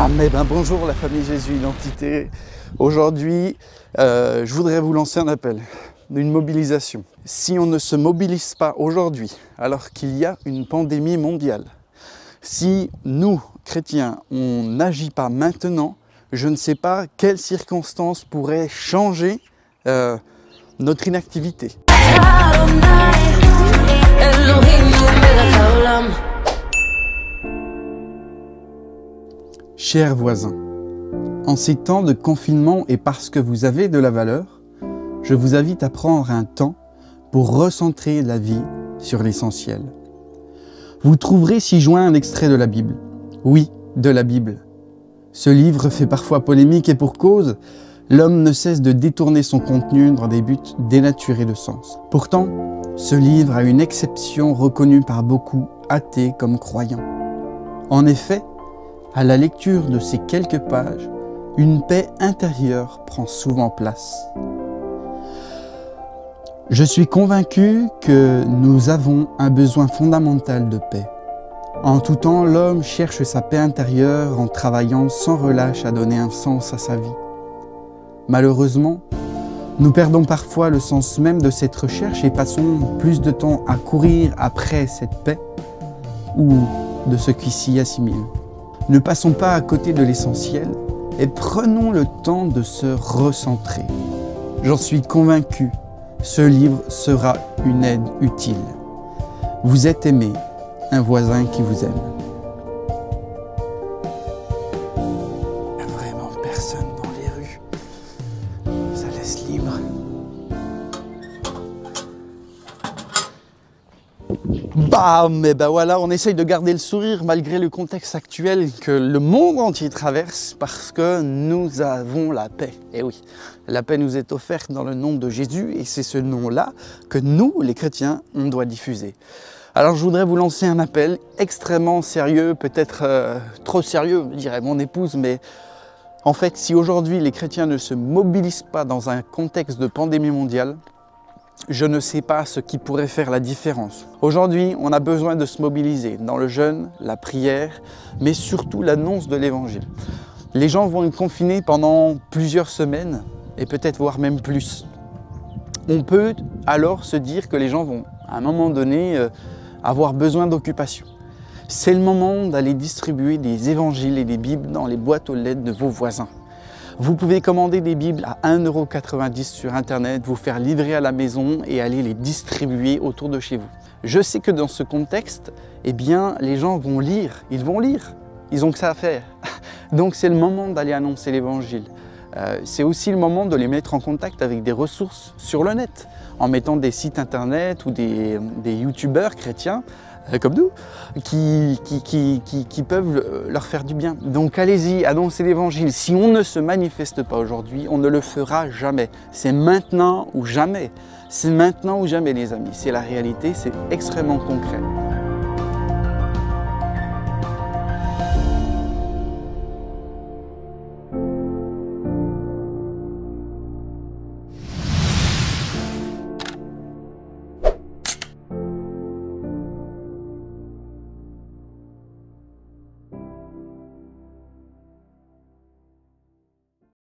Bam, eh ben bonjour la famille Jésus Identité. Aujourd'hui, je voudrais vous lancer un appel, une mobilisation. Si on ne se mobilise pas aujourd'hui, alors qu'il y a une pandémie mondiale, si nous, chrétiens, on n'agit pas maintenant, je ne sais pas quelles circonstances pourraient changer notre inactivité. Chers voisins, en ces temps de confinement et parce que vous avez de la valeur, je vous invite à prendre un temps pour recentrer la vie sur l'essentiel. Vous trouverez ci-joint un extrait de la Bible. Oui, de la Bible. Ce livre fait parfois polémique et pour cause, l'homme ne cesse de détourner son contenu dans des buts dénaturés de sens. Pourtant, ce livre a une exception reconnue par beaucoup, athées comme croyants. En effet, à la lecture de ces quelques pages, une paix intérieure prend souvent place. Je suis convaincu que nous avons un besoin fondamental de paix. En tout temps, l'homme cherche sa paix intérieure en travaillant sans relâche à donner un sens à sa vie. Malheureusement, nous perdons parfois le sens même de cette recherche et passons plus de temps à courir après cette paix ou de ce qui s'y assimile. Ne passons pas à côté de l'essentiel et prenons le temps de se recentrer. J'en suis convaincu, ce livre sera une aide utile. Vous êtes aimé, un voisin qui vous aime. Il n'y a vraiment personne dans les rues. Ça laisse libre. Bam! Et ben voilà, on essaye de garder le sourire malgré le contexte actuel que le monde entier traverse parce que nous avons la paix. Et oui, la paix nous est offerte dans le nom de Jésus et c'est ce nom-là que nous, les chrétiens, on doit diffuser. Alors je voudrais vous lancer un appel extrêmement sérieux, peut-être trop sérieux, dirait mon épouse, mais en fait, si aujourd'hui les chrétiens ne se mobilisent pas dans un contexte de pandémie mondiale, je ne sais pas ce qui pourrait faire la différence. Aujourd'hui, on a besoin de se mobiliser dans le jeûne, la prière, mais surtout l'annonce de l'évangile. Les gens vont être confinés pendant plusieurs semaines et peut-être voire même plus. On peut alors se dire que les gens vont à un moment donné avoir besoin d'occupation. C'est le moment d'aller distribuer des évangiles et des bibles dans les boîtes aux lettres de vos voisins. Vous pouvez commander des Bibles à 1,90 € sur Internet, vous faire livrer à la maison et aller les distribuer autour de chez vous. Je sais que dans ce contexte, eh bien, les gens vont lire, ils ont que ça à faire. Donc c'est le moment d'aller annoncer l'Évangile. C'est aussi le moment de les mettre en contact avec des ressources sur le net, en mettant des sites Internet ou des youtubeurs chrétiens comme nous, qui peuvent leur faire du bien. Donc allez-y, annoncez l'évangile. Si on ne se manifeste pas aujourd'hui, on ne le fera jamais. C'est maintenant ou jamais. C'est maintenant ou jamais les amis. C'est la réalité, c'est extrêmement concret.